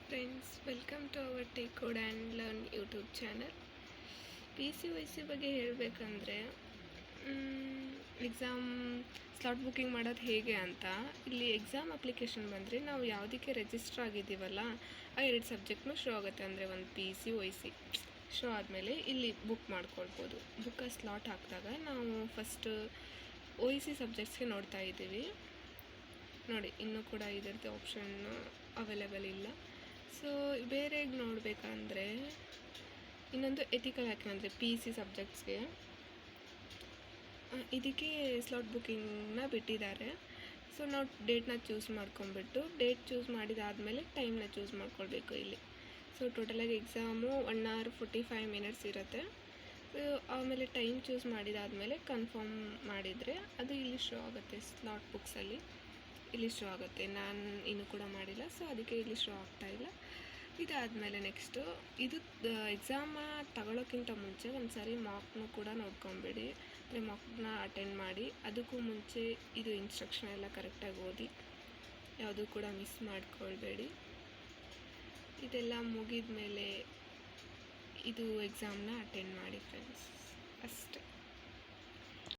Friends, welcome to our take code and learn YouTube channel. P C Y C ಬಗ್ಗೆ ಹೇಳಬೇಕಂದ್ರೆ exam slot booking ಮಾಡೋದು ಹೇಗೆ ಅಂತ. ಇಲ್ಲಿ ಎಕ್ಸಾಮ್ ಅಪ್ಲಿಕೇಶನ್ ಬಂದರೆ ನಾವು ಯಾವುದಕ್ಕೆ ರಿಜಿಸ್ಟರ್ ಆಗಿದ್ದೀವಲ್ಲ ಆ 2 ಸಬ್ಜೆಕ್ಟ್ನೂ ಶೋ ಆಗುತ್ತೆ. ಅಂದರೆ ಒಂದು P C Y C show ಆದಮೇಲೆ ಇಲ್ಲಿ ಬುಕ್ ಮಾಡ್ಕೊಳ್ಬೋದು. ಬುಕ್ಕ ಸ್ಲಾಟ್ ಹಾಕಿದಾಗ ನಾವು ಫಸ್ಟ್ ಒ ಸಿ ಸಬ್ಜೆಕ್ಟ್ಸ್ಗೆ ನೋಡ್ತಾ ಇದ್ದೀವಿ. ನೋಡಿ, ಇನ್ನೂ ಕೂಡ ಇದರದ್ದು ಆಪ್ಷನ್ ಅವೈಲೇಬಲ್ ಇಲ್ಲ. ಸೊ ಬೇರೆಗೆ ನೋಡಬೇಕಂದ್ರೆ ಇನ್ನೊಂದು ಎಥಿಕಲ್ ಹ್ಯಾಕಿಂಗ್ ಅಂದರೆ ಪಿ ಸಿ ಸಬ್ಜೆಕ್ಟ್ಸ್ಗೆ ಇದಕ್ಕೆ ಸ್ಲಾಟ್ ಬುಕ್ಕಿಂಗ್ನ ಬಿಟ್ಟಿದ್ದಾರೆ. ಸೊ ನಾವು ಡೇಟ್ನ ಚೂಸ್ ಮಾಡ್ಕೊಂಬಿಟ್ಟು ಡೇಟ್ ಚೂಸ್ ಮಾಡಿದಾದಮೇಲೆ ಟೈಮ್ನ ಚೂಸ್ ಮಾಡ್ಕೊಳ್ಬೇಕು ಇಲ್ಲಿ. ಸೊ ಟೋಟಲಾಗಿ ಎಕ್ಸಾಮು 1 hour 45 minutes ಇರುತ್ತೆ. ಆಮೇಲೆ ಟೈಮ್ ಚೂಸ್ ಮಾಡಿದಾದಮೇಲೆ ಕನ್ಫರ್ಮ್ ಮಾಡಿದರೆ ಅದು ಇಲ್ಲಿ ಶೋ ಆಗುತ್ತೆ. ಸ್ಲಾಟ್ ಬುಕ್ಸಲ್ಲಿ ಇಲ್ಲಿ ಶೋ ಆಗುತ್ತೆ. ನಾನು ಇನ್ನೂ ಕೂಡ ಮಾಡಿಲ್ಲ, ಸೊ ಅದಕ್ಕೆ ಇಲ್ಲಿ ಶೋ ಆಗ್ತಾಯಿಲ್ಲ. ಇದಾದಮೇಲೆ ನೆಕ್ಸ್ಟು ಇದು ಎಕ್ಸಾಮ ತಗೊಳ್ಳೋಕ್ಕಿಂತ ಮುಂಚೆ ಒಂದು ಸಾರಿ ಮಾಕ್ನು ಕೂಡ ನೋಡ್ಕೊಂಬಿಡಿ. ಅಂದರೆ ಮಾಕ್ನ ಅಟೆಂಡ್ ಮಾಡಿ. ಅದಕ್ಕೂ ಮುಂಚೆ ಇದು ಇನ್ಸ್ಟ್ರಕ್ಷನ್ ಎಲ್ಲ ಕರೆಕ್ಟಾಗಿ ಓದಿ, ಯಾವುದೂ ಕೂಡ ಮಿಸ್ ಮಾಡ್ಕೊಳ್ಬೇಡಿ. ಇದೆಲ್ಲ ಮುಗಿದ ಮೇಲೆ ಇದು ಎಕ್ಸಾಮ್ನ ಅಟೆಂಡ್ ಮಾಡಿ ಫ್ರೆಂಡ್ಸ್, ಅಷ್ಟೇ.